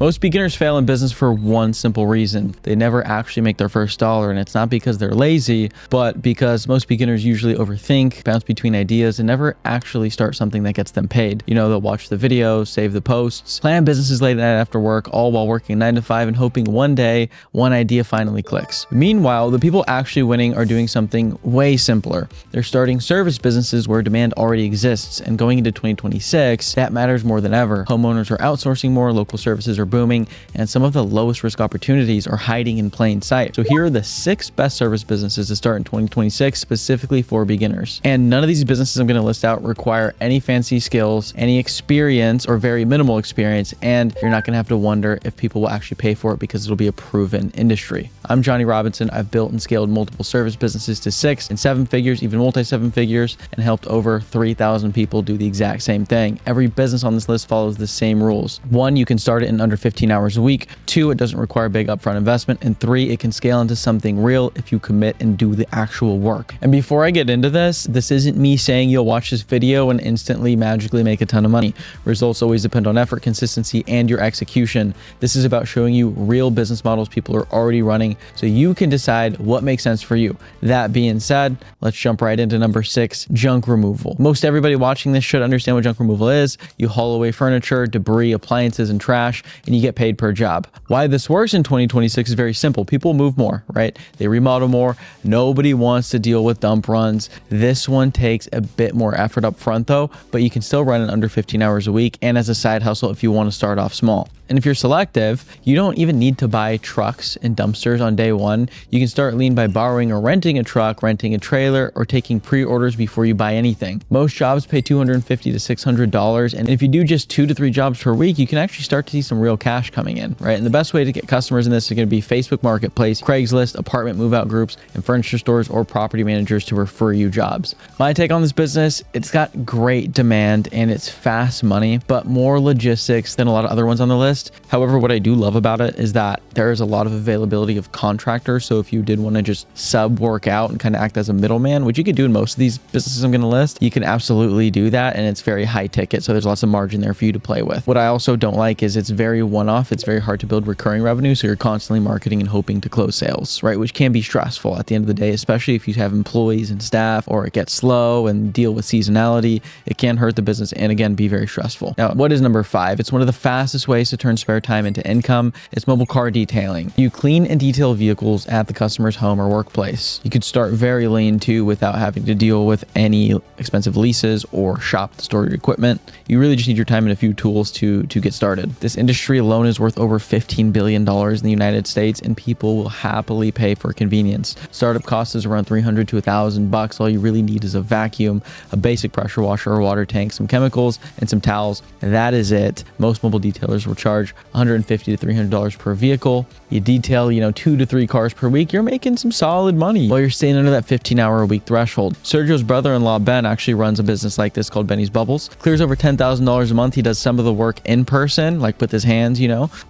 Most beginners fail in business for one simple reason. They never actually make their first dollar, and it's not because they're lazy, but because most beginners usually overthink, bounce between ideas, and never actually start something that gets them paid. They'll watch the videos, save the posts, plan businesses late at night after work, all while working 9 to 5 and hoping one day one idea finally clicks. Meanwhile, the people actually winning are doing something way simpler. They're starting service businesses where demand already exists, and going into 2026, that matters more than ever. Homeowners are outsourcing more, local services are booming, and some of the lowest risk opportunities are hiding in plain sight. So here are the 6 best service businesses to start in 2026 specifically for beginners. And none of these businesses I'm going to list out require any fancy skills, any experience, or very minimal experience, and you're not going to have to wonder if people will actually pay for it because it'll be a proven industry. I'm Johnny Robinson. I've built and scaled multiple service businesses to 6 and 7 figures, even multi-7 figures, and helped over 3,000 people do the exact same thing. Every business on this list follows the same rules. 1, you can start it in under 15 hours a week. 2, it doesn't require big upfront investment. And 3, it can scale into something real if you commit and do the actual work. And before I get into this isn't me saying you'll watch this video and instantly magically make a ton of money. Results always depend on effort, consistency, and your execution. This is about showing you real business models people are already running so you can decide what makes sense for you. That being said, let's jump right into number 6, junk removal. Most everybody watching this should understand what junk removal is. You haul away furniture, debris, appliances, and trash, and you get paid per job. Why this works in 2026 is very simple. People move more, right? They remodel more. Nobody wants to deal with dump runs. This one takes a bit more effort up front though, but you can still run it under 15 hours a week and as a side hustle if you want to start off small. And if you're selective, you don't even need to buy trucks and dumpsters on day one. You can start lean by borrowing or renting a truck, renting a trailer, or taking pre-orders before you buy anything. Most jobs pay $250 to $600. And if you do just 2 to 3 jobs per week, you can actually start to see some real cash coming in, right? And the best way to get customers in this is going to be Facebook Marketplace, Craigslist, apartment move-out groups, and furniture stores or property managers to refer you jobs. My take on this business, it's got great demand and it's fast money, but more logistics than a lot of other ones on the list. However, what I do love about it is that there is a lot of availability of contractors. So if you did want to just sub work out and kind of act as a middleman, which you could do in most of these businesses I'm going to list, you can absolutely do that. And it's very high ticket. So there's lots of margin there for you to play with. What I also don't like is it's very one-off. It's very hard to build recurring revenue. So you're constantly marketing and hoping to close sales, right? Which can be stressful at the end of the day, especially if you have employees and staff, or it gets slow and deal with seasonality. It can hurt the business and again, be very stressful. Now, what is number 5? It's one of the fastest ways to turn spare time into income. It's mobile car detailing. You clean and detail vehicles at the customer's home or workplace. You could start very lean too without having to deal with any expensive leases or shop to store your equipment. You really just need your time and a few tools to get started. This industry alone is worth over $15 billion in the United States, and people will happily pay for convenience. Startup cost is around $300 to $1,000. All you really need is a vacuum, a basic pressure washer or water tank, some chemicals, and some towels. That is it. Most mobile detailers will charge $150 to $300 per vehicle. You detail, 2 to 3 cars per week, you're making some solid money while you're staying under that 15-hour-a-week threshold. Sergio's brother-in-law, Ben, actually runs a business like this called Benny's Bubbles. Clears over $10,000 a month. He does some of the work in person, like with his hands,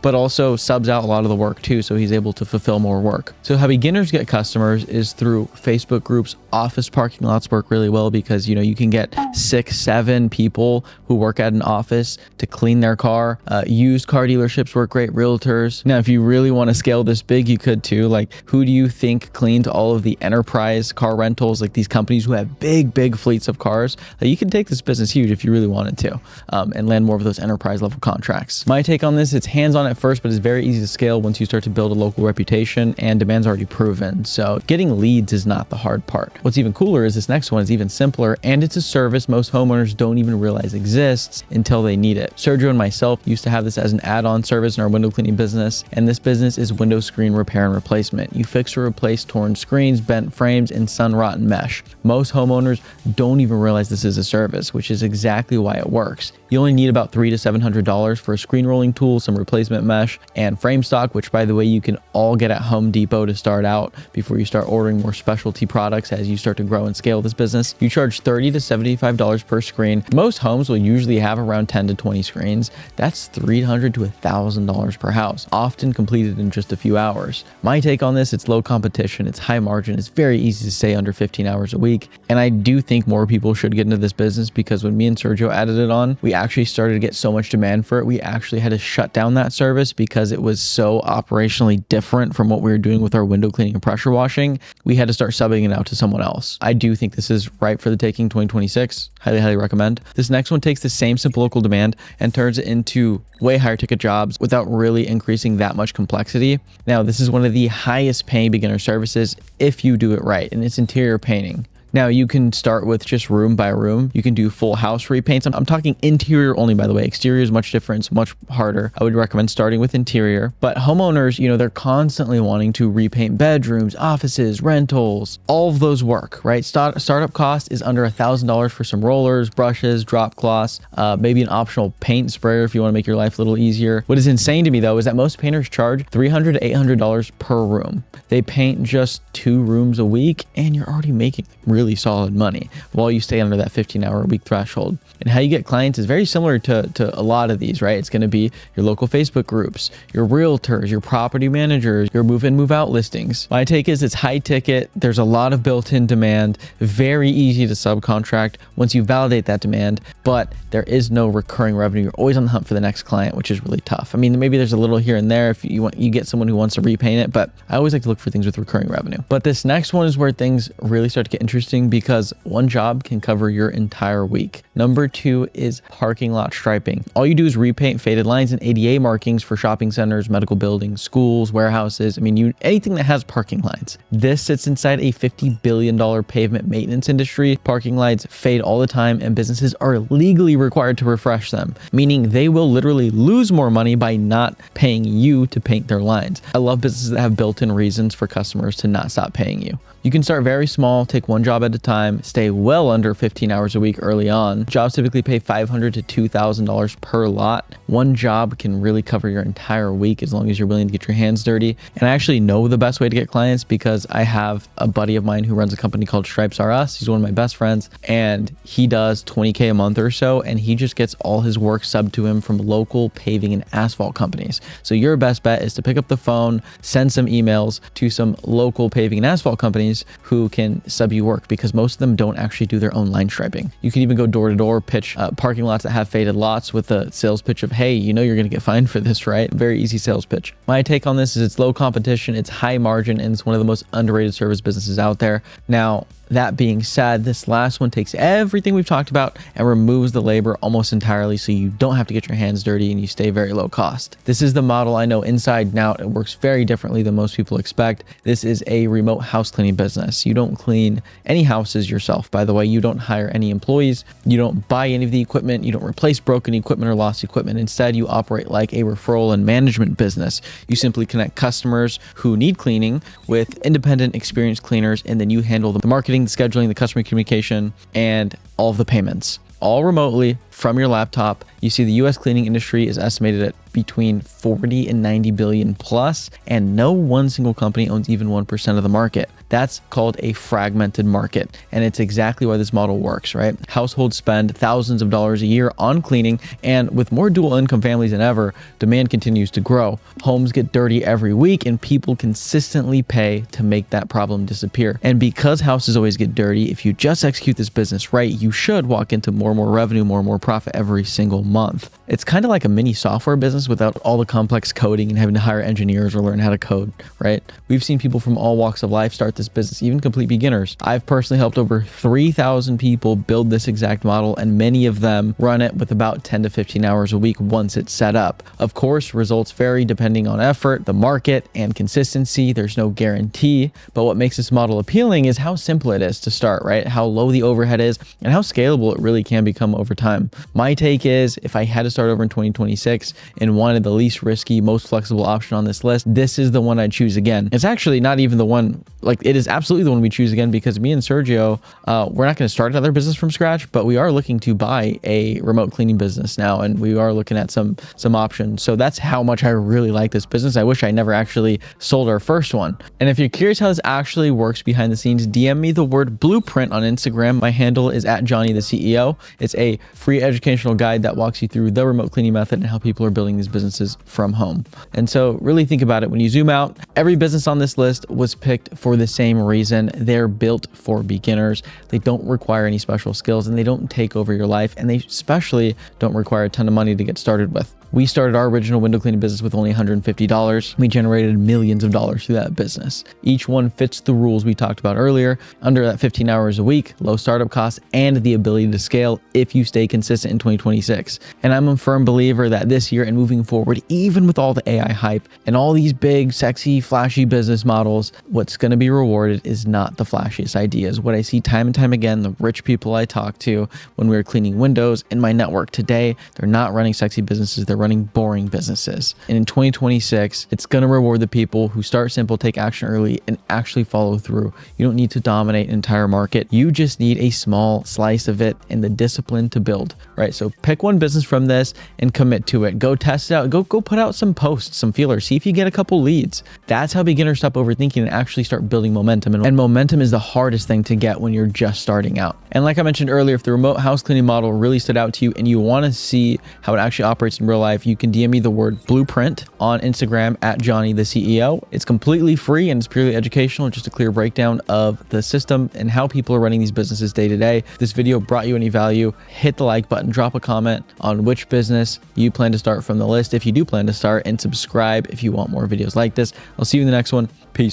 but also subs out a lot of the work too, so he's able to fulfill more work. So how beginners get customers is through Facebook groups. Office parking lots work really well because, you can get 6, 7 people who work at an office to clean their car. Used car dealerships work great, realtors. Now, if you really want to scale this big, you could too. Like, who do you think cleans all of the enterprise car rentals, like these companies who have big fleets of cars? You can take this business huge if you really wanted to, and land more of those enterprise level contracts. My take on this, it's hands-on at first, but it's very easy to scale once you start to build a local reputation and demand's already proven. So getting leads is not the hard part. What's even cooler is this next one is even simpler, and it's a service most homeowners don't even realize exists until they need it. Sergio and myself used to have this as an add-on service in our window cleaning business, and this business is window screen repair and replacement. You fix or replace torn screens, bent frames, and sun-rotten mesh. Most homeowners don't even realize this is a service, which is exactly why it works. You only need about $300 to $700 for a screen rolling tool, some replacement mesh, and frame stock, which by the way, you can all get at Home Depot to start out before you start ordering more specialty products as you start to grow and scale this business. You charge $30 to $75 per screen. Most homes will usually have around 10 to 20 screens. That's $300 to $1,000 per house, often completed in just a few hours. My take on this, it's low competition, it's high margin, it's very easy to stay under 15 hours a week. And I do think more people should get into this business because when me and Sergio added it on, we actually started to get so much demand for it, we actually had to shut down that service because it was so operationally different from what we were doing with our window cleaning and pressure washing. We had to start subbing it out to someone else. I do think this is ripe for the taking 2026. Highly recommend. This next one takes the same simple local demand and turns it into way higher ticket jobs without really increasing that much complexity. Now, this is one of the highest paying beginner services if you do it right, and it's interior painting. Now, you can start with just room by room. You can do full house repaints. I'm talking interior only, by the way. Exterior is much different. It's much harder. I would recommend starting with interior. But homeowners, they're constantly wanting to repaint bedrooms, offices, rentals. All of those work, right? Startup cost is under $1,000 for some rollers, brushes, drop cloths, maybe an optional paint sprayer if you want to make your life a little easier. What is insane to me, though, is that most painters charge $300 to $800 per room. They paint just 2 rooms a week, and you're already making really solid money while you stay under that 15-hour-a-week threshold. And how you get clients is very similar to a lot of these, right? It's going to be your local Facebook groups, your realtors, your property managers, your move-in, move-out listings. My take is it's high ticket. There's a lot of built-in demand, very easy to subcontract once you validate that demand, but there is no recurring revenue. You're always on the hunt for the next client, which is really tough. I mean, maybe there's a little here and there if you get someone who wants to repaint it, but I always like to look for things with recurring revenue. But this next one is where things really start to get interesting because one job can cover your entire week. Number 2 is parking lot striping. All you do is repaint faded lines and ADA markings for shopping centers, medical buildings, schools, warehouses. I mean, anything that has parking lines. This sits inside a $50 billion pavement maintenance industry. Parking lights fade all the time and businesses are legally required to refresh them, meaning they will literally lose more money by not paying you to paint their lines. I love businesses that have built-in reasons for customers to not stop paying you. You can start very small, take one job at a time, stay well under 15 hours a week early on. Jobs typically pay $500 to $2,000 per lot. One job can really cover your entire week as long as you're willing to get your hands dirty. And I actually know the best way to get clients because I have a buddy of mine who runs a company called Stripes R Us. He's one of my best friends and he does $20K a month or so, and he just gets all his work subbed to him from local paving and asphalt companies. So your best bet is to pick up the phone, send some emails to some local paving and asphalt companies who can sub you work because most of them don't actually do their own line striping. You can even go door to door, pitch parking lots that have faded lots with a sales pitch of, hey, you're going to get fined for this, right? Very easy sales pitch. My take on this is it's low competition, it's high margin, and it's one of the most underrated service businesses out there. Now, that being said, this last one takes everything we've talked about and removes the labor almost entirely so you don't have to get your hands dirty and you stay very low cost. This is the model I know inside and out. It works very differently than most people expect. This is a remote house cleaning business. You don't clean any houses yourself, by the way. You don't hire any employees. You don't buy any of the equipment. You don't replace broken equipment or lost equipment. Instead, you operate like a referral and management business. You simply connect customers who need cleaning with independent, experienced cleaners, and then you handle the marketing, the scheduling, the customer communication, and all of the payments, all remotely from your laptop. You see, the US cleaning industry is estimated at between 40 and 90 billion plus, and no one single company owns even 1% of the market. That's called a fragmented market, and it's exactly why this model works, right? Households spend thousands of dollars a year on cleaning, and with more dual income families than ever, demand continues to grow. Homes get dirty every week, and people consistently pay to make that problem disappear. And because houses always get dirty, if you just execute this business right, you should walk into more and more revenue, more and more profit every single month. It's kind of like a mini software business without all the complex coding and having to hire engineers or learn how to code, right? We've seen people from all walks of life start this business, even complete beginners. I've personally helped over 3,000 people build this exact model, and many of them run it with about 10 to 15 hours a week once it's set up. Of course, results vary depending on effort, the market, and consistency. There's no guarantee, but what makes this model appealing is how simple it is to start, right? How low the overhead is and how scalable it really can become over time. My take is if I had to start over in 2026 and wanted the least risky, most flexible option on this list, this is the one I'd choose again. It's actually not even the one, like it is absolutely the one we choose again because me and Sergio, we're not going to start another business from scratch, but we are looking to buy a remote cleaning business now, and we are looking at some options. So that's how much I really like this business. I wish I never actually sold our first one. And if you're curious how this actually works behind the scenes, DM me the word blueprint on Instagram. My handle is @Johnny the CEO. It's a free educational guide that walks you through the remote cleaning method and how people are building these businesses from home. And so really think about it. When you zoom out, every business on this list was picked for the same reason. They're built for beginners. They don't require any special skills, and they don't take over your life. And they especially don't require a ton of money to get started with. We started our original window cleaning business with only $150. We generated millions of dollars through that business. Each one fits the rules we talked about earlier, under that 15 hours a week, low startup costs, and the ability to scale if you stay consistent in 2026. And I'm a firm believer that this year and moving forward, even with all the AI hype and all these big, sexy, flashy business models, what's going to be rewarded is not the flashiest ideas. What I see time and time again, the rich people I talk to when we're cleaning windows in my network today, they're not running sexy businesses, they're running boring businesses. And in 2026, it's going to reward the people who start simple, take action early, and actually follow through. You don't need to dominate an entire market. You just need a small slice of it and the discipline to build, right? So pick one business from this and commit to it. Go test it out. Go put out some posts, some feelers, see if you get a couple leads. That's how beginners stop overthinking and actually start building momentum. And momentum is the hardest thing to get when you're just starting out. And like I mentioned earlier, if the remote house cleaning model really stood out to you and you want to see how it actually operates in real life, you can DM me the word blueprint on Instagram at Johnny the CEO. It's completely free and it's purely educational, just a clear breakdown of the system and how people are running these businesses day to day. If this video brought you any value, hit the like button, drop a comment on which business you plan to start from the list if you do plan to start, and subscribe if you want more videos like this. I'll see you in the next one. Peace.